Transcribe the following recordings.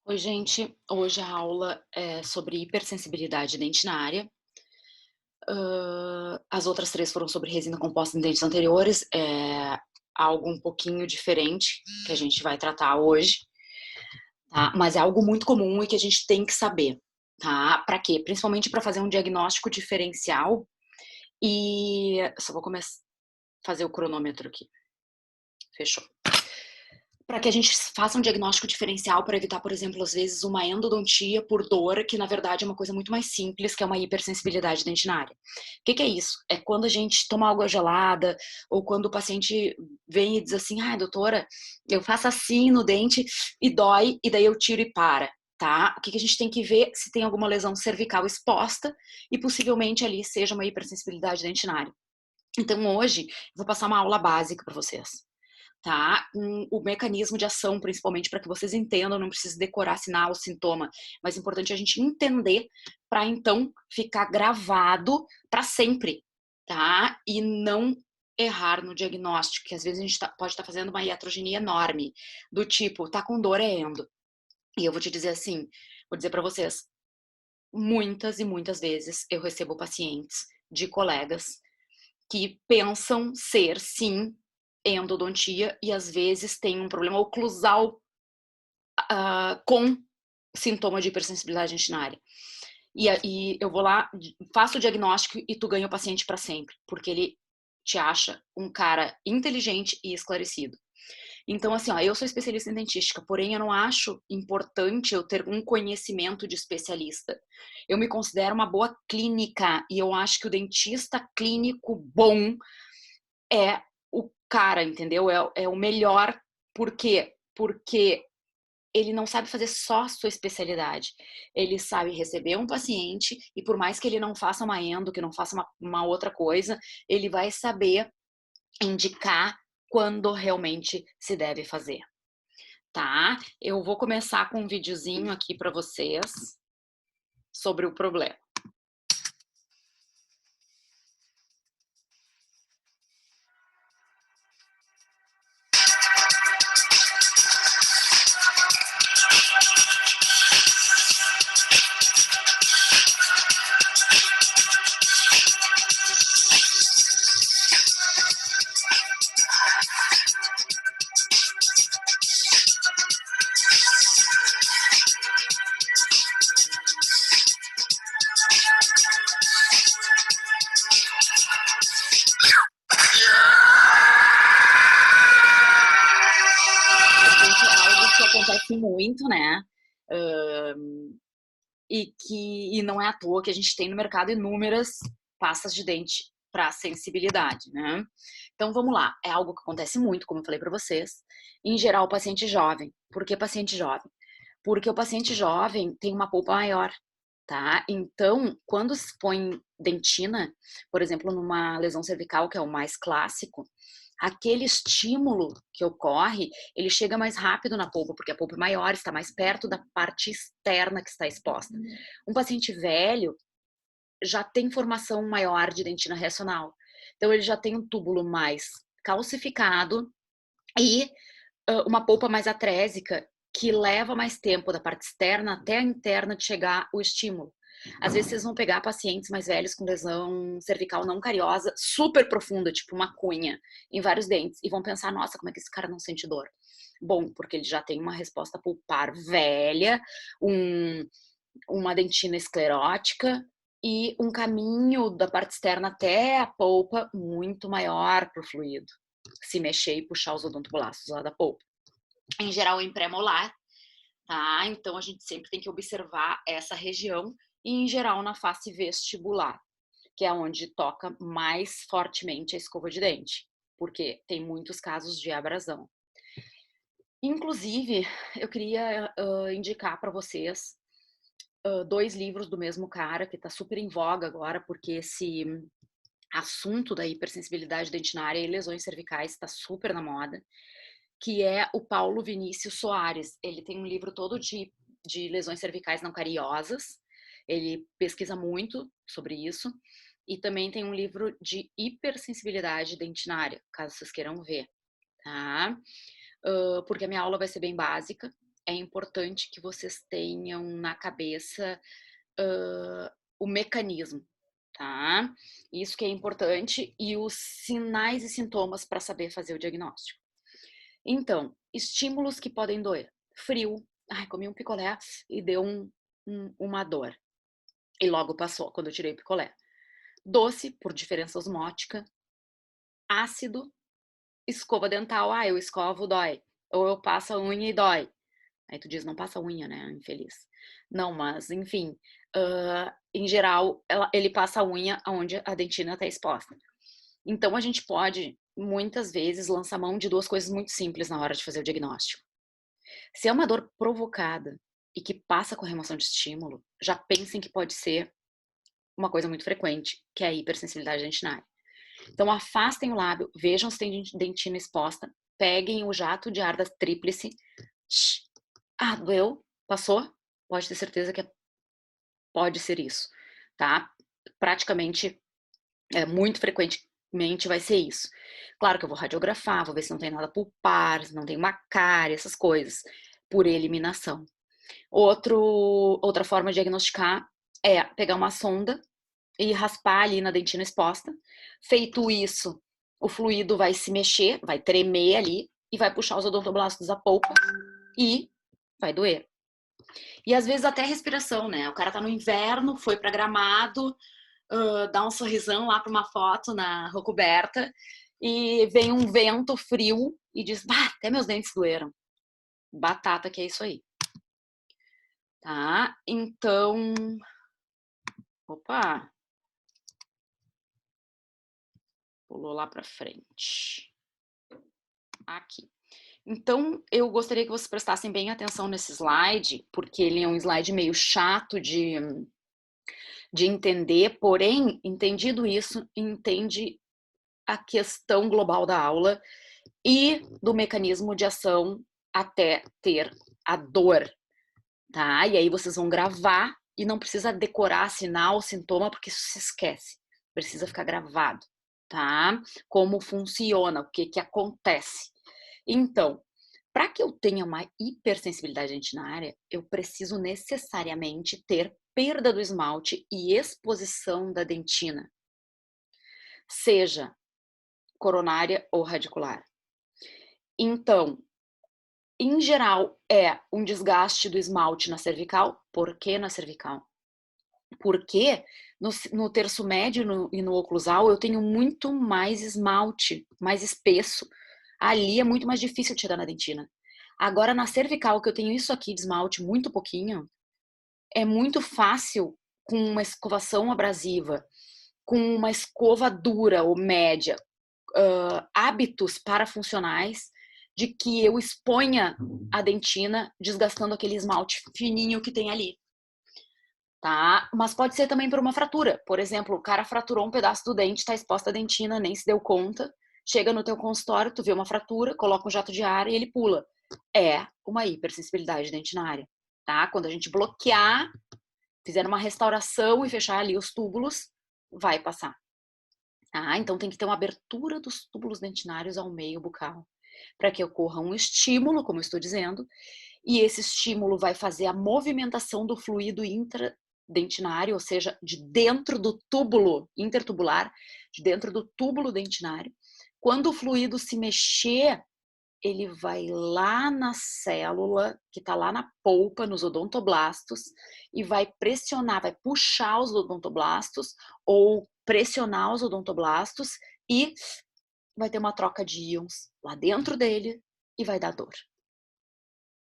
Oi, gente. Hoje a aula é sobre hipersensibilidade dentinária. As outras 3 foram sobre resina composta em dentes anteriores. É algo um pouquinho diferente que a gente vai tratar hoje, tá? Mas é algo muito comum e que a gente tem que saber, tá? Para quê? Principalmente para fazer um diagnóstico diferencial e só vou fazer o cronômetro aqui. Fechou. Para que a gente faça um diagnóstico diferencial para evitar, por exemplo, às vezes uma endodontia por dor, que na verdade é uma coisa muito mais simples, que é uma hipersensibilidade dentinária. O que é isso? É quando a gente toma água gelada ou quando o paciente vem e diz assim: "Ah, doutora, eu faço assim no dente e dói", e daí eu tiro e para, tá? O que a gente tem que ver se tem alguma lesão cervical exposta e possivelmente ali seja uma hipersensibilidade dentinária. Então hoje eu vou passar uma aula básica para vocês, tá? O mecanismo de ação, principalmente para que vocês entendam, não precisa decorar sinal, sintoma, mas é importante a gente entender para então ficar gravado para sempre, tá? E não errar no diagnóstico, que às vezes a gente pode estar fazendo uma iatrogenia enorme, do tipo, tá com dor, é endo. E eu vou te dizer assim, vou dizer para vocês, muitas e muitas vezes eu recebo pacientes de colegas que pensam ser, sim, endodontia e às vezes tem um problema oclusal com sintoma de hipersensibilidade dentinária. E eu vou lá, faço o diagnóstico e tu ganha o paciente para sempre, porque ele te acha um cara inteligente e esclarecido. Então, assim, ó, eu sou especialista em dentística, porém eu não acho importante eu ter um conhecimento de especialista. Eu me considero uma boa clínica e eu acho que o dentista clínico bom é o cara, entendeu? É o melhor. Por quê? Porque ele não sabe fazer só a sua especialidade. Ele sabe receber um paciente e por mais que ele não faça uma endo, que não faça uma outra coisa, ele vai saber indicar quando realmente se deve fazer, tá? Eu vou começar com um videozinho aqui para vocês sobre o problema. Gente, é algo que acontece muito, né? E não é à toa que a gente tem no mercado inúmeras pastas de dente para sensibilidade, né? Então vamos lá, é algo que acontece muito, como eu falei para vocês, em geral o paciente jovem. Por que paciente jovem? Porque o paciente jovem tem uma polpa maior, tá? Então, quando se põe dentina, por exemplo, numa lesão cervical, que é o mais clássico, aquele estímulo que ocorre, ele chega mais rápido na polpa, porque a polpa é maior, está mais perto da parte externa que está exposta. Um paciente velho já tem formação maior de dentina reacional. Então, ele já tem um túbulo mais calcificado e uma polpa mais atrésica, que leva mais tempo da parte externa até a interna de chegar o estímulo. Às vezes vocês vão pegar pacientes mais velhos com lesão cervical não cariosa, super profunda, tipo uma cunha, em vários dentes, e vão pensar, nossa, como é que esse cara não sente dor? Bom, porque ele já tem uma resposta pulpar velha, um, uma dentina esclerótica e um caminho da parte externa até a polpa muito maior para o fluido se mexer e puxar os odontoblastos lá da polpa. Em geral, em pré-molar, tá? Então a gente sempre tem que observar essa região e, em geral, na face vestibular, que é onde toca mais fortemente a escova de dente, porque tem muitos casos de abrasão. Inclusive, eu queria indicar para vocês 2 livros do mesmo cara, que está super em voga agora, porque esse assunto da hipersensibilidade dentinária e lesões cervicais está super na moda, que é o Paulo Vinícius Soares. Ele tem um livro todo de lesões cervicais não cariosas, ele pesquisa muito sobre isso, e também tem um livro de hipersensibilidade dentinária, caso vocês queiram ver, tá? Porque a minha aula vai ser bem básica, é importante que vocês tenham na cabeça, hã, o mecanismo, tá? Isso que é importante e os sinais e sintomas para saber fazer o diagnóstico. Então, estímulos que podem doer: frio, "Ai, comi um picolé e deu uma dor", e logo passou quando eu tirei o picolé. Doce, por diferença osmótica. Ácido, escova dental, "Ah, eu escovo, dói", ou eu passo a unha e dói. Aí tu diz: "Não passa unha, né, infeliz". Não, mas enfim, em geral ele passa a unha aonde a dentina está exposta. Então a gente pode, muitas vezes, lançar mão de 2 coisas muito simples na hora de fazer o diagnóstico. Se é uma dor provocada e que passa com a remoção de estímulo, já pensem que pode ser uma coisa muito frequente, que é a hipersensibilidade dentinária. Então afastem o lábio, vejam se tem dentina exposta, peguem o jato de ar da tríplice. "Ah, doeu? Passou?" Pode ter certeza que pode ser isso, tá? Praticamente, muito frequentemente vai ser isso. Claro que eu vou radiografar, vou ver se não tem nada pulpar, se não tem uma cárie, essas coisas, por eliminação. Outra forma de diagnosticar é pegar uma sonda e raspar ali na dentina exposta. Feito isso, o fluido vai se mexer, vai tremer ali e vai puxar os odontoblastos da polpa e vai doer. E às vezes até respiração, né? O cara tá no inverno, foi pra Gramado, dá um sorrisão lá pra uma foto na rua coberta e vem um vento frio e diz: "Bah, até meus dentes doeram". Batata que é isso aí, tá? Então, opa, pulou lá pra frente. Aqui. Então, eu gostaria que vocês prestassem bem atenção nesse slide, porque ele é um slide meio chato de entender, porém, entendido isso, entende a questão global da aula e do mecanismo de ação até ter a dor, tá? E aí vocês vão gravar e não precisa decorar sinal, sintoma, porque isso se esquece. Precisa ficar gravado, tá? Como funciona, o que que acontece. Então, para que eu tenha uma hipersensibilidade dentinária, eu preciso necessariamente ter perda do esmalte e exposição da dentina, seja coronária ou radicular. Então, em geral, é um desgaste do esmalte na cervical. Por que na cervical? Porque no terço médio e no oclusal eu tenho muito mais esmalte, mais espesso. Ali é muito mais difícil tirar na dentina. Agora, na cervical, que eu tenho isso aqui de esmalte muito pouquinho, é muito fácil, com uma escovação abrasiva, com uma escova dura ou média, hábitos parafuncionais, de que eu exponha a dentina, desgastando aquele esmalte fininho que tem ali. Tá? Mas pode ser também por uma fratura. Por exemplo, o cara fraturou um pedaço do dente, tá exposta a dentina, nem se deu conta. Chega no teu consultório, tu vê uma fratura, coloca um jato de ar e ele pula. É uma hipersensibilidade dentinária, tá? Quando a gente bloquear, fizer uma restauração e fechar ali os túbulos, vai passar. Tá? Então tem que ter uma abertura dos túbulos dentinários ao meio bucal, para que ocorra um estímulo, como eu estou dizendo, e esse estímulo vai fazer a movimentação do fluido intradentinário, ou seja, de dentro do túbulo intertubular, de dentro do túbulo dentinário. Quando o fluido se mexer, ele vai lá na célula, que está lá na polpa, nos odontoblastos, e vai pressionar, vai puxar os odontoblastos, ou pressionar os odontoblastos, e vai ter uma troca de íons lá dentro dele, e vai dar dor.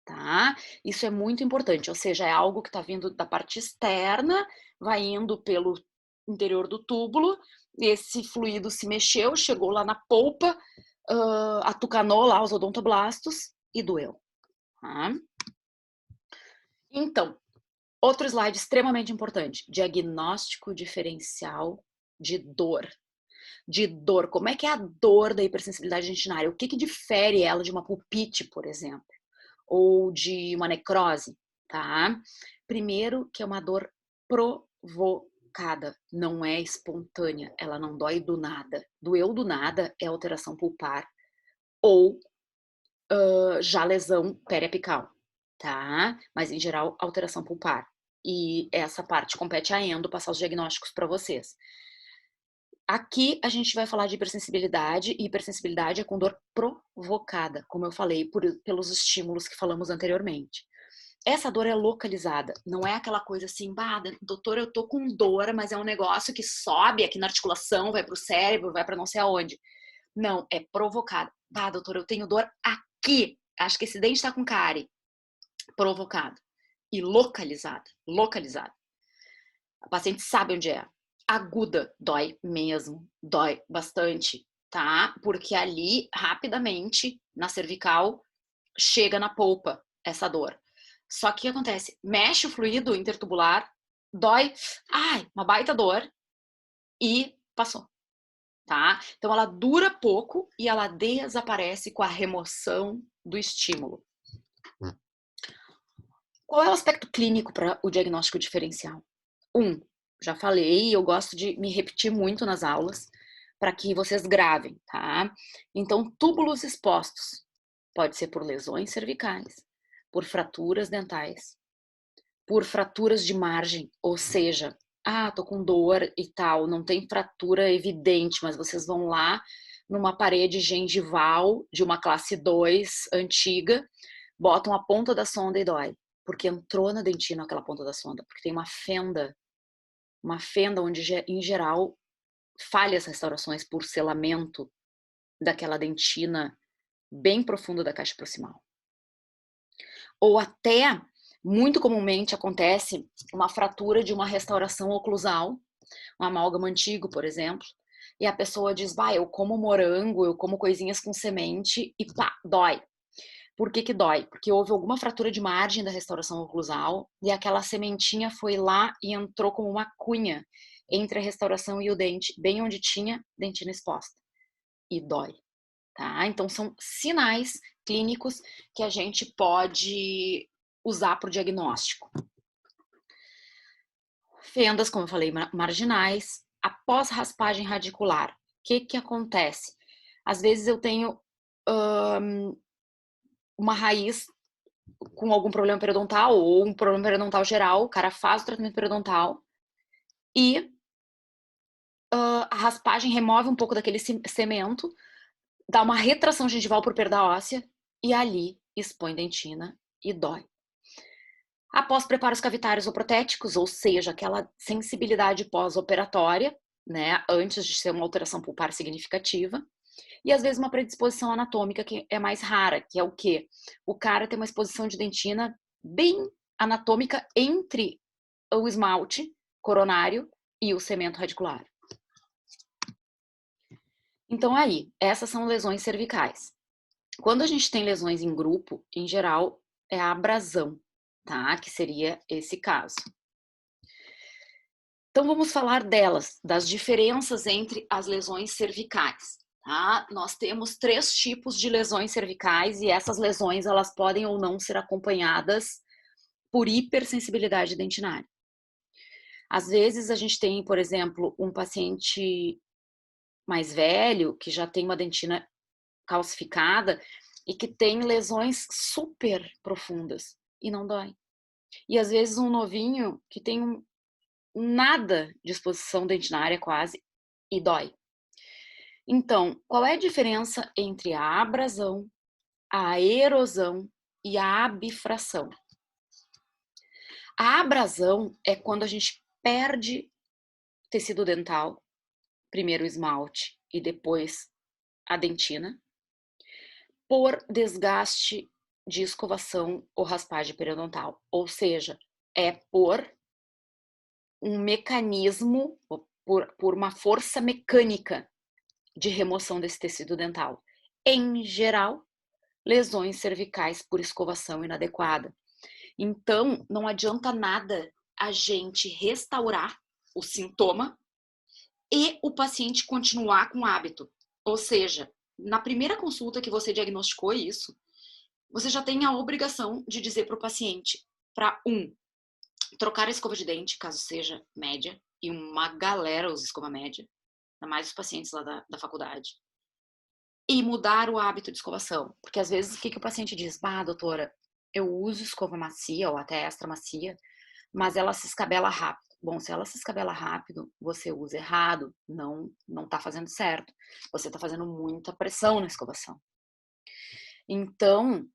Tá? Isso é muito importante, ou seja, é algo que está vindo da parte externa, vai indo pelo interior do túbulo, esse fluido se mexeu, chegou lá na polpa, atucanou lá os odontoblastos e doeu. Tá? Então, outro slide extremamente importante: diagnóstico diferencial de dor. De dor, como é que é a dor da hipersensibilidade dentinária? O que que difere ela de uma pulpite, por exemplo? Ou de uma necrose, tá? Primeiro, que é uma dor provocada, não é espontânea, ela não dói do nada. Doeu do nada é alteração pulpar ou já lesão periapical, tá? Mas em geral, alteração pulpar. E essa parte compete à endo passar os diagnósticos para vocês. Aqui a gente vai falar de hipersensibilidade, e hipersensibilidade é com dor provocada, como eu falei, pelos estímulos que falamos anteriormente. Essa dor é localizada, não é aquela coisa assim, bah, doutor, eu tô com dor, mas é um negócio que sobe aqui na articulação, vai pro cérebro, vai para não sei aonde. Não, é provocada. Bah, doutor, eu tenho dor aqui, acho que esse dente tá com cárie. Provocado. E localizada, localizada. A paciente sabe onde é. Aguda, dói mesmo, dói bastante, tá? Porque ali, rapidamente, na cervical, chega na polpa essa dor. Só que o que acontece? Mexe o fluido intertubular, dói, ai, uma baita dor e passou, tá? Então ela dura pouco e ela desaparece com a remoção do estímulo. Qual é o aspecto clínico para o diagnóstico diferencial? Já falei, eu gosto de me repetir muito nas aulas para que vocês gravem, tá? Então, túbulos expostos pode ser por lesões cervicais, por fraturas dentais, por fraturas de margem, ou seja, tô com dor e tal, não tem fratura evidente, mas vocês vão lá numa parede gengival de uma classe 2 antiga, botam a ponta da sonda e dói, porque entrou na dentina aquela ponta da sonda, porque tem uma fenda onde, em geral, falha as restaurações por selamento daquela dentina bem profunda da caixa proximal. Ou até, muito comumente acontece uma fratura de uma restauração oclusal, um amálgama antigo, por exemplo, e a pessoa diz, eu como morango, eu como coisinhas com semente e pá, dói. Por que dói? Porque houve alguma fratura de margem da restauração oclusal e aquela sementinha foi lá e entrou como uma cunha entre a restauração e o dente, bem onde tinha dentina exposta. E dói, tá? Então são sinais clínicos que a gente pode usar para o diagnóstico. Fendas, como eu falei, marginais. Após raspagem radicular, o que acontece? Às vezes eu tenho uma raiz com algum problema periodontal ou um problema periodontal geral, o cara faz o tratamento periodontal e a raspagem remove um pouco daquele cemento, dá uma retração gengival por perda óssea e ali expõe dentina e dói. Após preparos cavitários ou protéticos, ou seja, aquela sensibilidade pós-operatória, né, antes de ser uma alteração pulpar significativa, e às vezes uma predisposição anatômica que é mais rara, que é o quê? O cara tem uma exposição de dentina bem anatômica entre o esmalte coronário e o cemento radicular. Então aí, essas são lesões cervicais. Quando a gente tem lesões em grupo, em geral, é a abrasão, tá? Que seria esse caso. Então vamos falar delas, das diferenças entre as lesões cervicais. Tá? Nós temos 3 tipos de lesões cervicais e essas lesões elas podem ou não ser acompanhadas por hipersensibilidade dentinária. Às vezes a gente tem, por exemplo, um paciente mais velho que já tem uma dentina calcificada e que tem lesões super profundas e não dói. E às vezes um novinho que tem nada de exposição dentinária quase e dói. Então, qual é a diferença entre a abrasão, a erosão e a abfração? A abrasão é quando a gente perde tecido dental, primeiro o esmalte e depois a dentina, por desgaste de escovação ou raspagem periodontal. Ou seja, é por um mecanismo, por uma força mecânica de remoção desse tecido dental. Em geral, lesões cervicais por escovação inadequada. Então, não adianta nada a gente restaurar o sintoma e o paciente continuar com o hábito. Ou seja, na primeira consulta que você diagnosticou isso, você já tem a obrigação de dizer para o paciente para trocar a escova de dente, caso seja média, e uma galera usa escova média, ainda mais os pacientes lá da faculdade. E mudar o hábito de escovação. Porque às vezes o que o paciente diz? Doutora, eu uso escova macia ou até extra macia, mas ela se escabela rápido. Bom, se ela se escabela rápido, você usa errado, não tá fazendo certo. Você tá fazendo muita pressão na escovação. Então,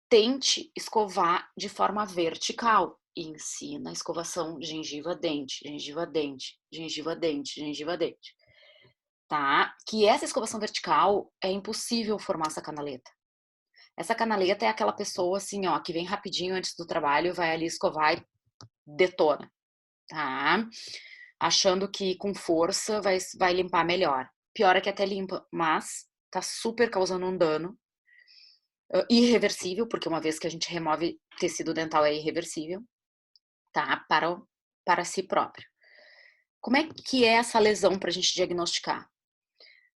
tente escovar de forma vertical. E ensina a escovação gengiva-dente, gengiva-dente, gengiva-dente, gengiva-dente. Tá? Que essa escovação vertical é impossível formar essa canaleta. Essa canaleta é aquela pessoa assim, ó, que vem rapidinho antes do trabalho, vai ali escovar e detona, tá? Achando que com força vai limpar melhor. Pior é que até limpa, mas tá super causando um dano irreversível, porque uma vez que a gente remove tecido dental é irreversível, tá? Para si próprio. Como é que é essa lesão para a gente diagnosticar?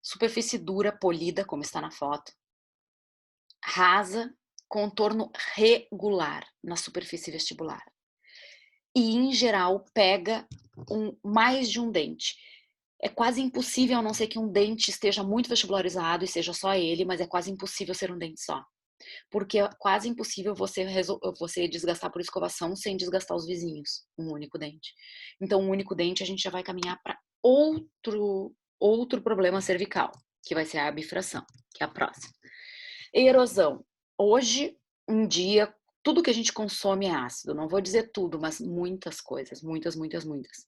Superfície dura, polida, como está na foto. Rasa, contorno regular na superfície vestibular. E, em geral, pega mais de um dente. É quase impossível, a não ser que um dente esteja muito vestibularizado e seja só ele, mas é quase impossível ser um dente só. Porque é quase impossível você desgastar por escovação sem desgastar os vizinhos, um único dente. Então, um único dente a gente já vai caminhar para outro problema cervical, que vai ser a bifração, que é a próxima. Erosão. Hoje em dia, tudo que a gente consome é ácido. Não vou dizer tudo, mas muitas coisas. Muitas, muitas, muitas.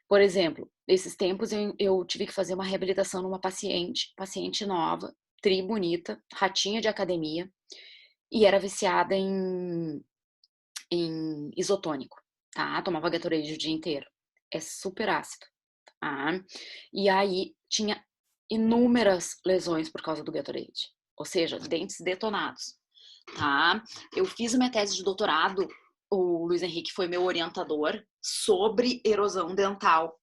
Por exemplo, esses tempos eu tive que fazer uma reabilitação numa paciente nova, tri bonita, ratinha de academia, e era viciada em isotônico, tá? Tomava Gatorade o dia inteiro. É super ácido, tá? E aí tinha inúmeras lesões por causa do Gatorade. Ou seja, dentes detonados, tá? Eu fiz minha tese de doutorado, o Luiz Henrique foi meu orientador, sobre erosão dental.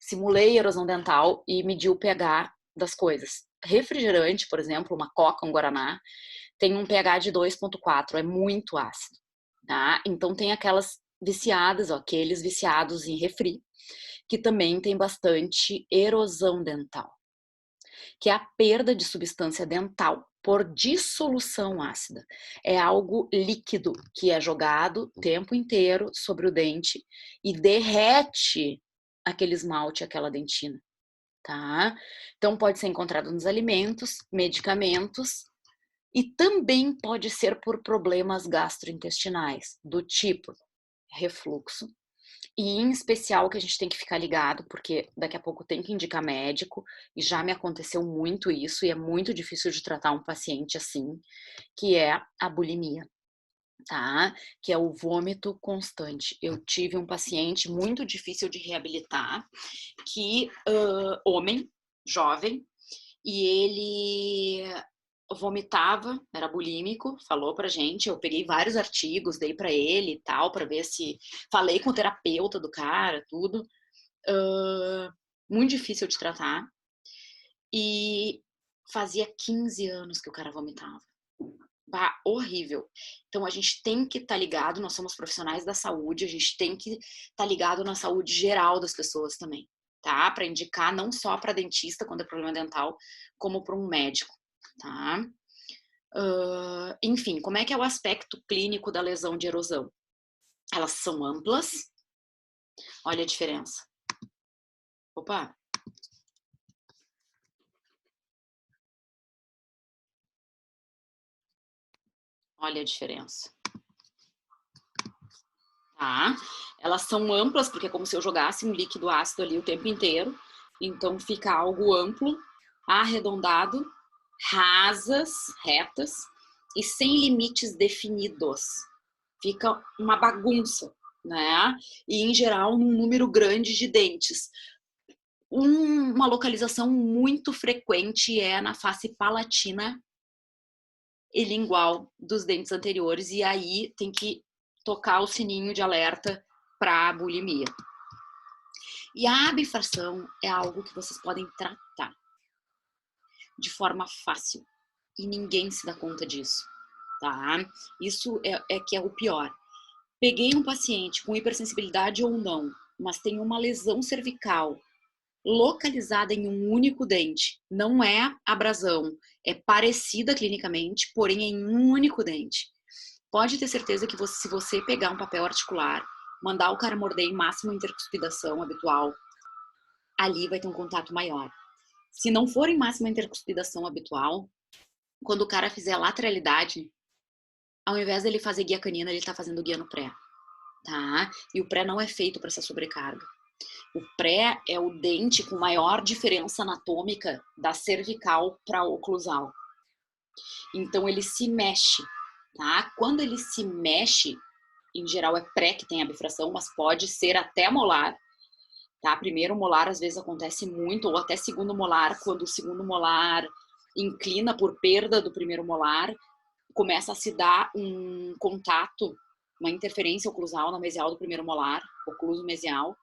Simulei erosão dental e medi o pH das coisas. Refrigerante, por exemplo, uma Coca, um Guaraná, tem um pH de 2,4, é muito ácido, tá? Então tem aquelas viciadas, ó, aqueles viciados em refri, que também tem bastante erosão dental, que é a perda de substância dental por dissolução ácida. É algo líquido que é jogado o tempo inteiro sobre o dente e derrete aquele esmalte, aquela dentina, tá? Então pode ser encontrado nos alimentos, medicamentos e também pode ser por problemas gastrointestinais, do tipo refluxo, e em especial que a gente tem que ficar ligado, porque daqui a pouco tem que indicar médico, e já me aconteceu muito isso, e é muito difícil de tratar um paciente assim, que é a bulimia, tá? Que é o vômito constante. Eu tive um paciente muito difícil de reabilitar, que, homem, jovem, e ele vomitava, era bulímico, falou pra gente, eu peguei vários artigos, dei pra ele e tal, pra ver se... Falei com o terapeuta do cara, tudo. Muito difícil de tratar. E fazia 15 anos que o cara vomitava. Bah, horrível. Então a gente tem que estar ligado, nós somos profissionais da saúde, a gente tem que estar ligado na saúde geral das pessoas também, tá? Para indicar não só para dentista quando é problema dental, como para um médico, tá? Enfim, como é que é o aspecto clínico da lesão de erosão? Elas são amplas. Olha a diferença. Opa! Olha a diferença. Tá? Elas são amplas, porque é como se eu jogasse um líquido ácido ali o tempo inteiro. Então fica algo amplo, arredondado, rasas, retas e sem limites definidos. Fica uma bagunça, né? E em geral num número grande de dentes. Uma localização muito frequente é na face palatina e lingual dos dentes anteriores, e aí tem que tocar o sininho de alerta para a bulimia. E a abfração é algo que vocês podem tratar de forma fácil e ninguém se dá conta disso, tá? Isso é que é o pior. Peguei um paciente com hipersensibilidade ou não, mas tem uma lesão cervical localizada em um único dente. Não é abrasão, é parecida clinicamente, porém em um único dente. pode ter certeza que se você pegar um papel articular, mandar o cara morder em máxima intercuspidação habitual, ali vai ter um contato maior. Se não for em máxima intercuspidação habitual, quando o cara fizer a lateralidade, ao invés dele fazer guia canina, ele tá fazendo guia no pré, tá? E o pré não é feito para essa sobrecarga. O pré é o dente com maior diferença anatômica da cervical para oclusal. Então ele se mexe, tá? Quando ele se mexe, em geral é pré que tem a bifração, mas pode ser até molar, tá? Primeiro molar às vezes acontece muito, ou até segundo molar, quando o segundo molar inclina por perda do primeiro molar, começa a se dar um contato, uma interferência oclusal na mesial do primeiro molar, ocluso mesial,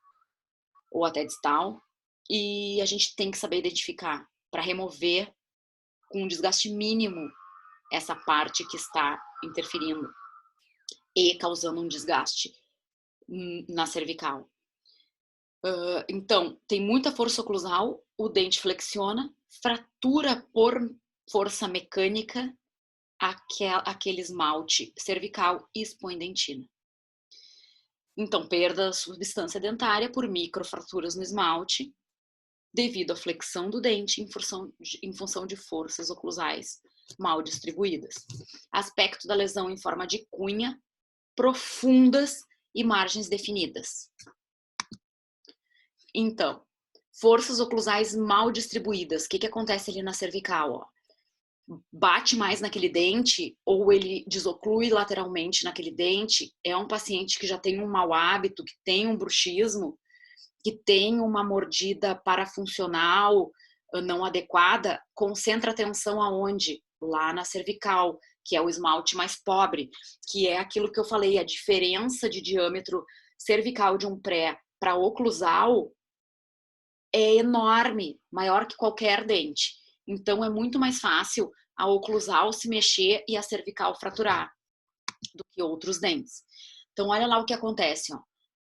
ou até distal, e a gente tem que saber identificar para remover com um desgaste mínimo essa parte que está interferindo e causando um desgaste na cervical. Então, tem muita força oclusal, o dente flexiona, fratura por força mecânica aquele esmalte cervical e expõe dentina. Então, perda de substância dentária por microfraturas no esmalte, devido à flexão do dente em função de forças oclusais mal distribuídas. Aspecto da lesão em forma de cunha, profundas e margens definidas. Então, forças oclusais mal distribuídas. O que acontece ali na cervical? Ó? Bate mais naquele dente ou ele desoclui lateralmente naquele dente. É um paciente que já tem um mau hábito, que tem um bruxismo, que tem uma mordida parafuncional não adequada, concentra atenção aonde? Lá na cervical, que é o esmalte mais pobre, que é aquilo que eu falei, a diferença de diâmetro cervical de um pré para oclusal é enorme, maior que qualquer dente. Então é muito mais fácil a oclusal se mexer e a cervical fraturar do que outros dentes. Então olha lá o que acontece, ó.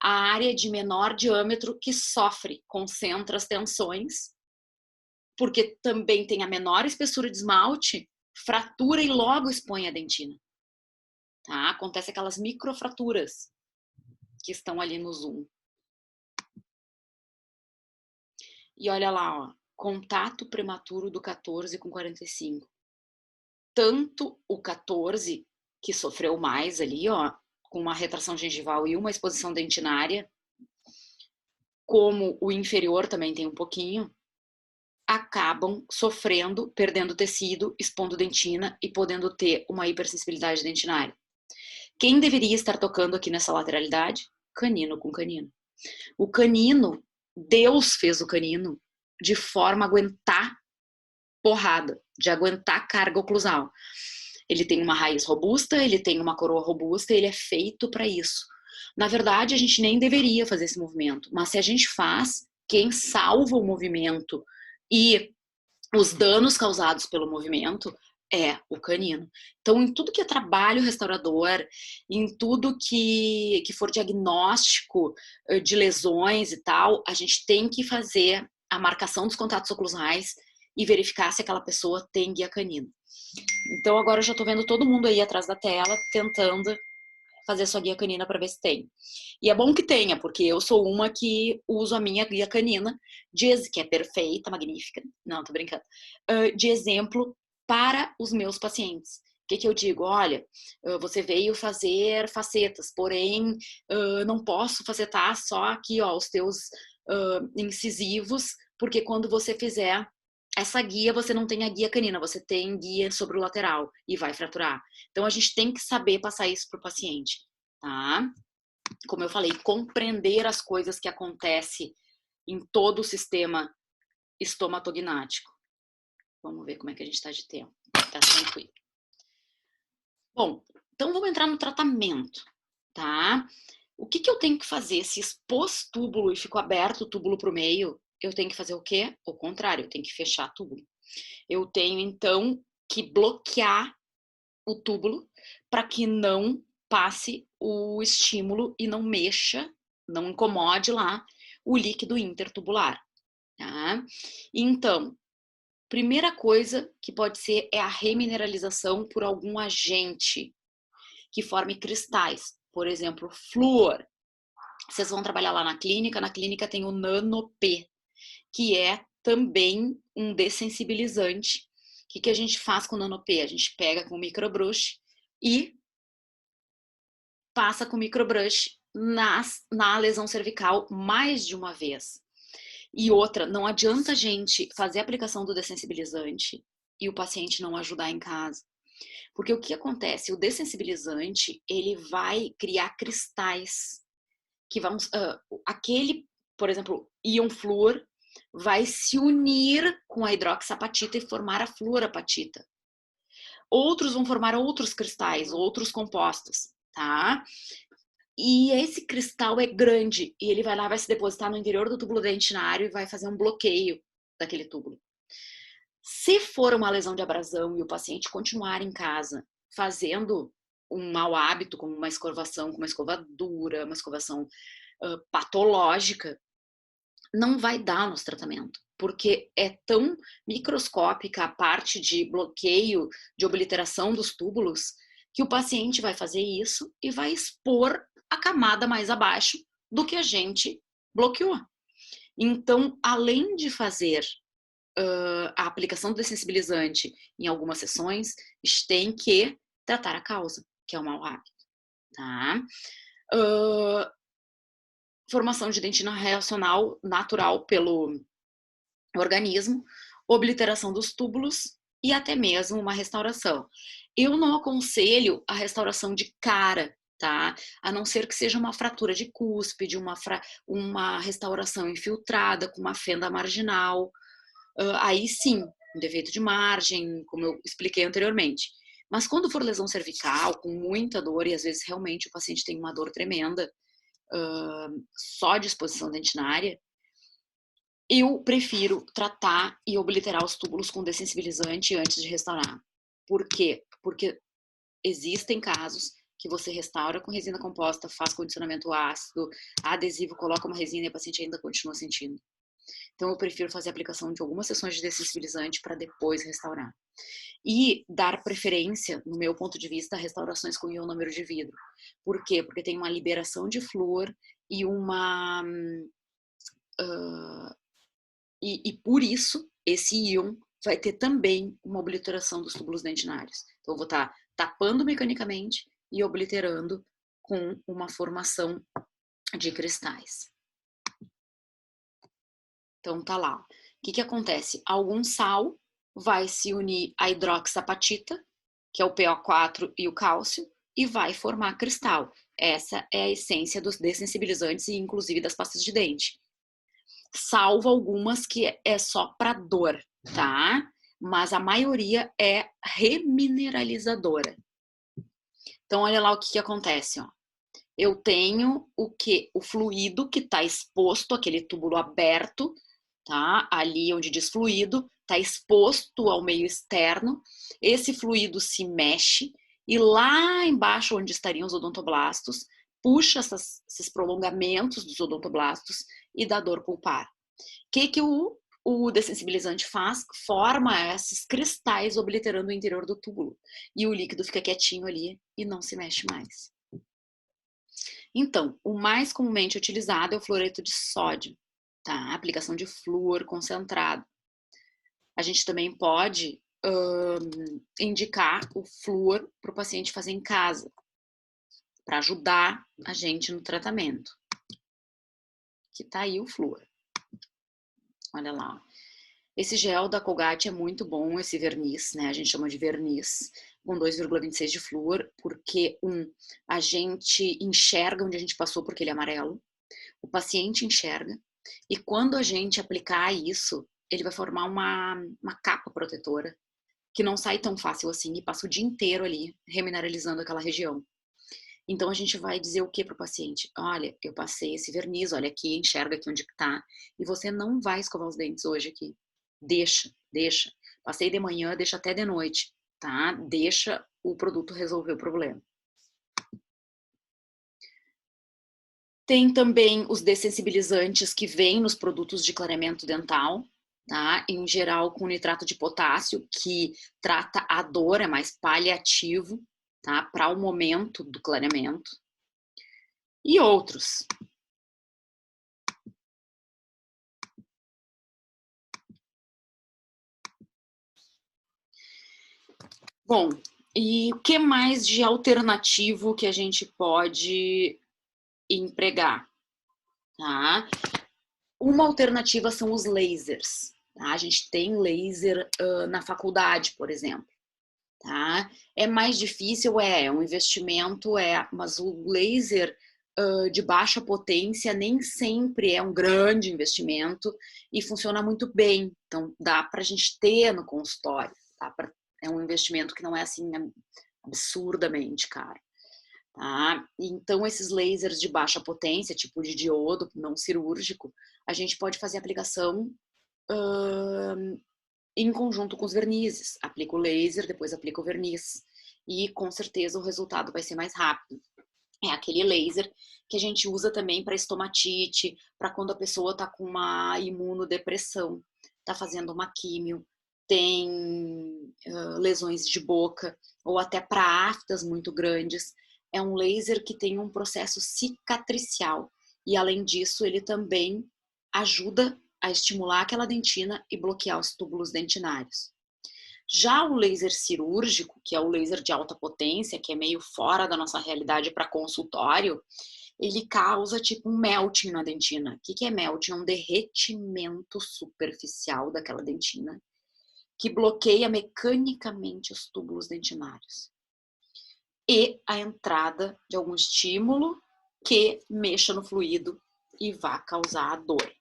A área de menor diâmetro que sofre, concentra as tensões, porque também tem a menor espessura de esmalte, fratura e logo expõe a dentina. Tá? Acontece aquelas microfraturas que estão ali no zoom. E olha lá, ó, contato prematuro do 14 com 45. Tanto o 14, que sofreu mais ali, ó, com uma retração gengival e uma exposição dentinária, como o inferior também tem um pouquinho, acabam sofrendo, perdendo tecido, expondo dentina e podendo ter uma hipersensibilidade dentinária. Quem deveria estar tocando aqui nessa lateralidade? Canino com canino. O canino, Deus fez o canino de forma a aguentar porrada, de aguentar carga oclusal. Ele tem uma raiz robusta, ele tem uma coroa robusta, ele é feito para isso. Na verdade, a gente nem deveria fazer esse movimento, mas se a gente faz, quem salva o movimento e os danos causados pelo movimento é o canino. Então, em tudo que é trabalho restaurador, em tudo que for diagnóstico de lesões e tal, a gente tem que fazer a marcação dos contatos oclusais e verificar se aquela pessoa tem guia canino. Então, agora eu já tô vendo todo mundo aí atrás da tela tentando fazer sua guia canina para ver se tem. E é bom que tenha, porque eu sou uma que uso a minha guia canina, que é perfeita, magnífica, não, tô brincando, de exemplo para os meus pacientes. O que eu digo? Olha, você veio fazer facetas, porém não posso facetar só aqui, ó, os teus incisivos, porque quando você fizer essa guia, você não tem a guia canina, você tem guia sobre o lateral e vai fraturar. Então, a gente tem que saber passar isso para o paciente, tá? Como eu falei, compreender as coisas que acontecem em todo o sistema estomatognático. Vamos ver como é que a gente está de tempo. Tá tranquilo. Bom, então vamos entrar no tratamento, tá? O que eu tenho que fazer? Se expôs túbulo e ficou aberto o túbulo para o meio, eu tenho que fazer o quê? O contrário, eu tenho que fechar túbulo. Eu tenho, então, que bloquear o túbulo para que não passe o estímulo e não mexa, não incomode lá o líquido intertubular. Tá? Então, primeira coisa que pode ser é a remineralização por algum agente. que forme cristais. Por exemplo, flúor. Vocês vão trabalhar lá na clínica tem o Nano-P, que é também um dessensibilizante. O que a gente faz com o Nano-P? A gente pega com o microbrush e passa com o microbrush na lesão cervical mais de uma vez. E outra, não adianta a gente fazer a aplicação do dessensibilizante e o paciente não ajudar em casa. Porque o que acontece? O dessensibilizante, ele vai criar cristais que vão... aquele, por exemplo, íon flúor vai se unir com a hidroxapatita e formar a fluorapatita. Outros vão formar outros cristais, outros compostos, tá? E esse cristal é grande e ele vai lá, vai se depositar no interior do túbulo dentinário e vai fazer um bloqueio daquele túbulo. Se for uma lesão de abrasão e o paciente continuar em casa fazendo um mau hábito, como uma escovação com uma escova dura, uma escovação patológica, não vai dar nosso tratamento, porque é tão microscópica a parte de bloqueio, de obliteração dos túbulos, que o paciente vai fazer isso e vai expor a camada mais abaixo do que a gente bloqueou. Então, além de fazer a aplicação do dessensibilizante em algumas sessões, a gente tem que tratar a causa, que é o mau hábito, tá? Formação de dentina reacional natural pelo organismo, obliteração dos túbulos e até mesmo uma restauração. Eu não aconselho a restauração de cara, tá? A não ser que seja uma fratura de cúspide, uma restauração infiltrada com uma fenda marginal. Aí sim, um defeito de margem, como eu expliquei anteriormente. Mas quando for lesão cervical, com muita dor, e às vezes realmente o paciente tem uma dor tremenda, só de exposição dentinária, eu prefiro tratar e obliterar os túbulos com dessensibilizante antes de restaurar. Por quê? Porque existem casos que você restaura com resina composta, faz condicionamento ácido, adesivo, coloca uma resina e o paciente ainda continua sentindo. Então, eu prefiro fazer a aplicação de algumas sessões de dessensibilizante para depois restaurar. E dar preferência, no meu ponto de vista, a restaurações com ionômero de vidro. Por quê? Porque tem uma liberação de flúor e uma... E por isso, esse íon vai ter também uma obliteração dos túbulos dentinários. Então, eu vou estar tapando mecanicamente e obliterando com uma formação de cristais. Então, tá lá. O que acontece? Algum sal vai se unir à hidroxapatita, que é o PO4 e o cálcio, e vai formar cristal. Essa é a essência dos dessensibilizantes e inclusive das pastas de dente. Salvo algumas que é só para dor, tá? Mas a maioria é remineralizadora. Então, olha lá o que acontece, ó. Eu tenho o fluido que está exposto, aquele túbulo aberto, tá? Ali onde diz fluido, está exposto ao meio externo. Esse fluido se mexe e lá embaixo, onde estariam os odontoblastos, puxa esses prolongamentos dos odontoblastos e dá dor pulpar. O que o dessensibilizante faz? Forma esses cristais obliterando o interior do túbulo. E o líquido fica quietinho ali e não se mexe mais. Então, o mais comumente utilizado é o fluoreto de sódio, tá? Aplicação de flúor concentrado. A gente também pode indicar o flúor para o paciente fazer em casa, para ajudar a gente no tratamento. Que tá aí o flúor. Olha lá. Esse gel da Colgate é muito bom, esse verniz, né? A gente chama de verniz, com 2,26 de flúor, porque a gente enxerga onde a gente passou porque ele é amarelo, o paciente enxerga, e quando a gente aplicar isso, ele vai formar uma capa protetora, que não sai tão fácil assim, e passa o dia inteiro ali, remineralizando aquela região. Então, a gente vai dizer o que para o paciente? Olha, eu passei esse verniz, olha aqui, enxerga aqui onde tá, e você não vai escovar os dentes hoje aqui. Deixa. Passei de manhã, deixa até de noite, tá? Deixa o produto resolver o problema. Tem também os dessensibilizantes que vêm nos produtos de clareamento dental, tá? Em geral com nitrato de potássio, que trata a dor, é mais paliativo, tá? Para o momento do clareamento. E outros. Bom, e o que mais de alternativo que a gente pode empregar, tá? Uma alternativa são os lasers, tá? A gente tem laser na faculdade, por exemplo, tá? É mais difícil, é um investimento, mas o laser de baixa potência nem sempre é um grande investimento e funciona muito bem. Então, dá para a gente ter no consultório, tá? É um investimento que não é assim absurdamente caro. Tá? Então, esses lasers de baixa potência, tipo de diodo não cirúrgico, a gente pode fazer aplicação em conjunto com os vernizes. Aplica o laser, depois aplica o verniz. E com certeza o resultado vai ser mais rápido. É aquele laser que a gente usa também para estomatite, para quando a pessoa está com uma imunodepressão, está fazendo uma químio, tem lesões de boca, ou até para aftas muito grandes. É um laser que tem um processo cicatricial. E além disso, ele também ajuda a estimular aquela dentina e bloquear os túbulos dentinários. Já o laser cirúrgico, que é o laser de alta potência, que é meio fora da nossa realidade para consultório, ele causa tipo um melting na dentina. O que é melting? É um derretimento superficial daquela dentina que bloqueia mecanicamente os túbulos dentinários. E a entrada de algum estímulo que mexa no fluido e vá causar a dor.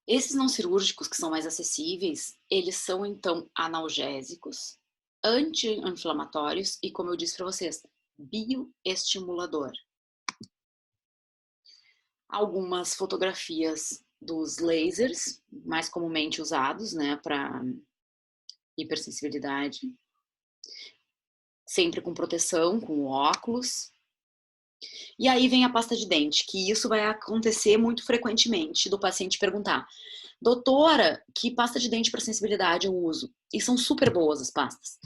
Esses não cirúrgicos, que são mais acessíveis, eles são, então, analgésicos, anti-inflamatórios e, como eu disse para vocês, bioestimulador. Algumas fotografias dos lasers, mais comumente usados, né, para hipersensibilidade. Sempre com proteção, com óculos. E aí vem a pasta de dente, que isso vai acontecer muito frequentemente, do paciente perguntar: doutora, que pasta de dente para sensibilidade eu uso? E são super boas as pastas.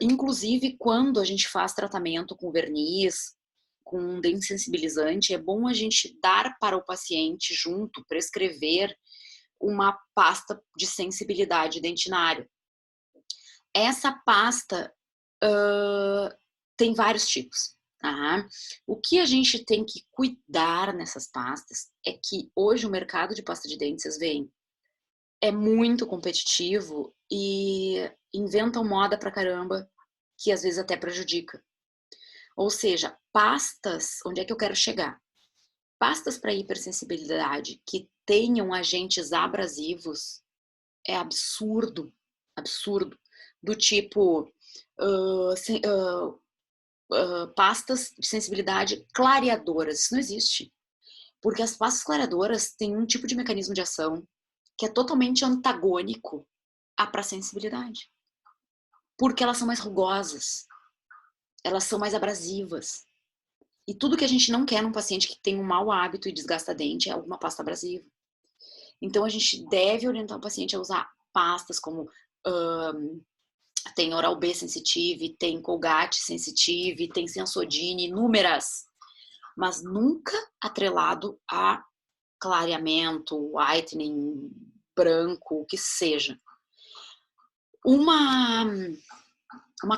Inclusive, quando a gente faz tratamento com verniz, com dente sensibilizante, é bom a gente dar para o paciente junto, prescrever uma pasta de sensibilidade dentinária. Essa pasta tem vários tipos. Tá? O que a gente tem que cuidar nessas pastas é que hoje o mercado de pasta de dente, vocês veem, é muito competitivo e inventam moda pra caramba, que às vezes até prejudica. Ou seja, pastas, onde é que eu quero chegar? Pastas para hipersensibilidade que tenham agentes abrasivos é absurdo, absurdo. Do tipo pastas de sensibilidade clareadoras. Isso não existe. Porque as pastas clareadoras têm um tipo de mecanismo de ação que é totalmente antagônico à para sensibilidade. Porque elas são mais rugosas, elas são mais abrasivas. E tudo que a gente não quer num paciente que tem um mau hábito e desgasta dente é alguma pasta abrasiva. Então a gente deve orientar o paciente a usar pastas como tem Oral-B Sensitive, tem Colgate Sensitive, tem Sensodyne, inúmeras, mas nunca atrelado a clareamento, whitening, branco, o que seja. Uma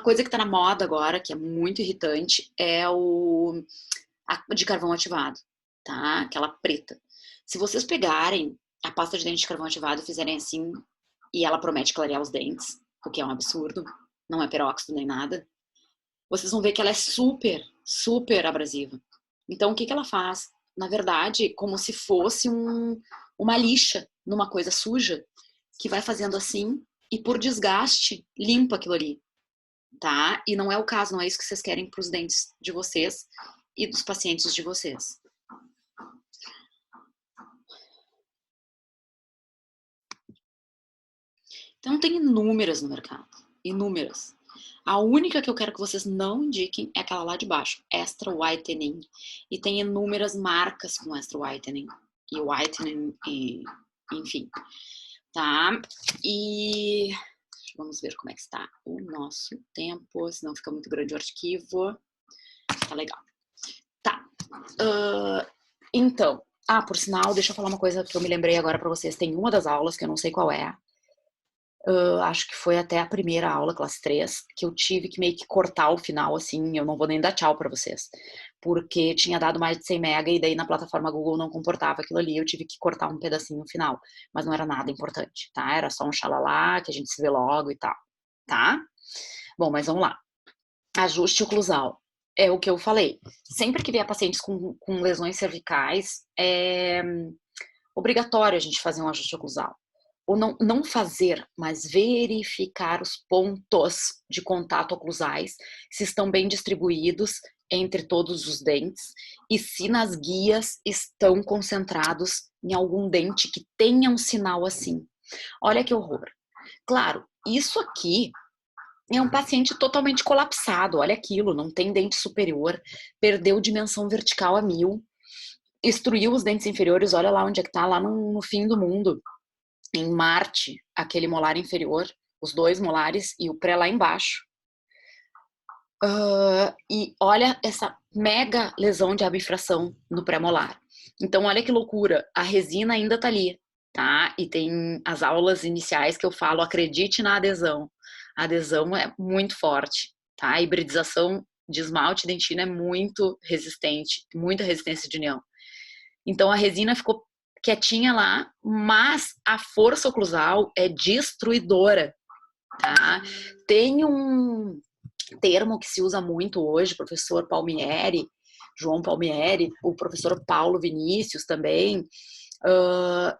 coisa que está na moda agora, que é muito irritante, é a de carvão ativado, tá? Aquela preta. Se vocês pegarem a pasta de dente de carvão ativado e fizerem assim, e ela promete clarear os dentes, o que é um absurdo, não é peróxido nem nada, vocês vão ver que ela é super, super abrasiva. Então, o que ela faz? Na verdade, como se fosse uma lixa numa coisa suja, que vai fazendo assim e por desgaste limpa aquilo ali, tá? E não é o caso, não é isso que vocês querem para os dentes de vocês e dos pacientes de vocês. Então, tem inúmeras no mercado, inúmeras. A única que eu quero que vocês não indiquem é aquela lá de baixo, Extra Whitening. E tem inúmeras marcas com Extra Whitening e Whitening, e, enfim. tá? E vamos ver como é que está o nosso tempo, senão fica muito grande o arquivo. Tá legal. Tá. Então, por sinal, deixa eu falar uma coisa que eu me lembrei agora pra vocês. Tem uma das aulas, que eu não sei qual é, acho que foi até a primeira aula, classe 3, que eu tive que meio que cortar o final, assim, eu não vou nem dar tchau pra vocês, porque tinha dado mais de 100 mega e daí na plataforma Google não comportava aquilo ali, eu tive que cortar um pedacinho no final, mas não era nada importante, tá? Era só um xalalá, que a gente se vê logo e tal, tá? Bom, mas vamos lá. Ajuste oclusal. É o que eu falei. Sempre que vier pacientes com lesões cervicais, é obrigatório a gente fazer um ajuste oclusal. Ou não fazer, mas verificar os pontos de contato oclusais, se estão bem distribuídos entre todos os dentes e se nas guias estão concentrados em algum dente que tenha um sinal assim. Olha que horror. Claro, isso aqui é um paciente totalmente colapsado, olha aquilo, não tem dente superior, perdeu dimensão vertical a 1000, extruiu os dentes inferiores, olha lá onde é que tá, lá no fim do mundo, em Marte, aquele molar inferior, os 2 molares e o pré lá embaixo. E olha essa mega lesão de abifração no pré-molar. Então olha que loucura, a resina ainda tá ali, tá? E tem as aulas iniciais que eu falo, acredite na adesão. A adesão é muito forte, tá? A hibridização de esmalte dentina é muito resistente, muita resistência de união. Então a resina ficou quietinha lá, mas a força oclusal é destruidora, tá? Tem um termo que se usa muito hoje, professor Palmieri, João Palmieri, o professor Paulo Vinícius também,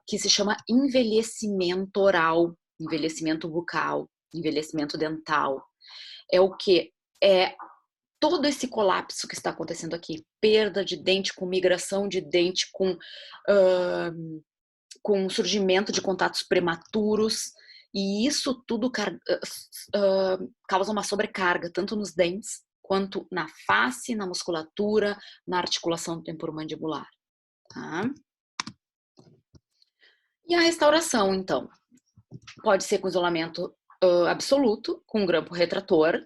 que se chama envelhecimento oral, envelhecimento bucal, envelhecimento dental. É o que? É todo esse colapso que está acontecendo aqui, perda de dente, com migração de dente, com surgimento de contatos prematuros, e isso tudo causa uma sobrecarga, tanto nos dentes, quanto na face, na musculatura, na articulação temporomandibular. Tá? E a restauração, então, pode ser com isolamento absoluto, com grampo retrator,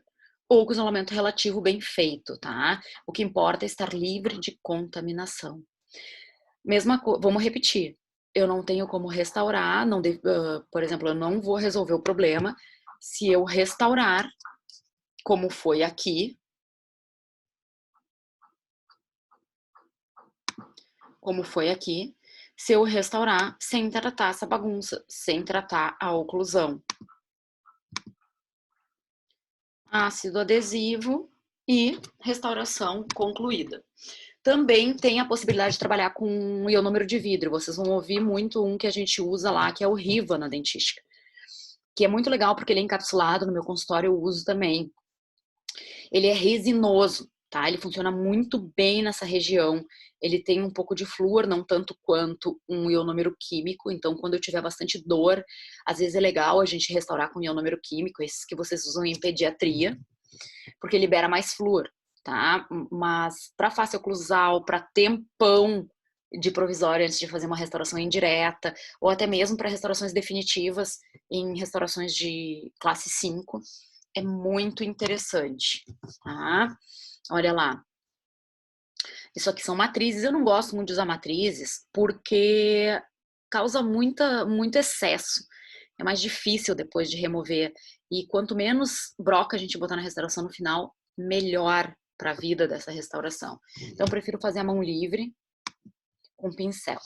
ou com isolamento relativo bem feito, tá? O que importa é estar livre de contaminação. Vamos repetir. Eu não tenho como restaurar, por exemplo, eu não vou resolver o problema se eu restaurar, como foi aqui, se eu restaurar sem tratar essa bagunça, sem tratar a oclusão. Ácido adesivo e restauração concluída. Também tem a possibilidade de trabalhar com ionômero de vidro. Vocês vão ouvir muito um que a gente usa lá, que é o Riva na dentística, que é muito legal porque ele é encapsulado, no meu consultório eu uso também. Ele é resinoso, tá? Ele funciona muito bem nessa região. Ele tem um pouco de flúor, não tanto quanto um ionômero químico. Então, quando eu tiver bastante dor, às vezes é legal a gente restaurar com ionômero químico, esses que vocês usam em pediatria, porque libera mais flúor, tá? Mas para face oclusal, para tempão de provisório antes de fazer uma restauração indireta, ou até mesmo para restaurações definitivas em restaurações de classe 5, é muito interessante, tá? Olha lá. Isso aqui são matrizes. Eu não gosto muito de usar matrizes porque causa muito excesso. É mais difícil depois de remover. E quanto menos broca a gente botar na restauração no final, melhor para a vida dessa restauração. Então, eu prefiro fazer a mão livre com pincel.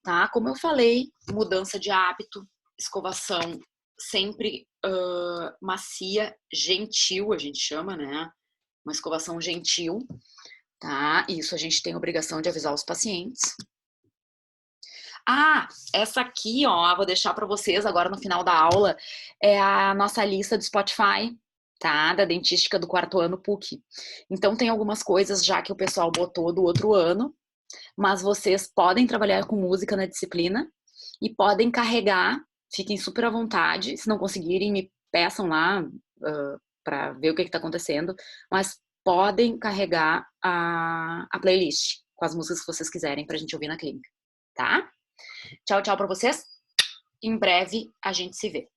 Tá? Como eu falei, mudança de hábito, escovação sempre macia, gentil, a gente chama, né? Uma escovação gentil, tá? Isso a gente tem a obrigação de avisar os pacientes. Essa aqui, ó, vou deixar para vocês agora no final da aula, é a nossa lista do Spotify, tá? Da dentística do 4º ano PUC. Então tem algumas coisas já que o pessoal botou do outro ano, mas vocês podem trabalhar com música na disciplina e podem carregar, fiquem super à vontade. Se não conseguirem, me peçam lá para ver o que está acontecendo, mas podem carregar a playlist com as músicas que vocês quiserem para a gente ouvir na clínica, tá? Tchau, tchau para vocês em breve a gente se vê.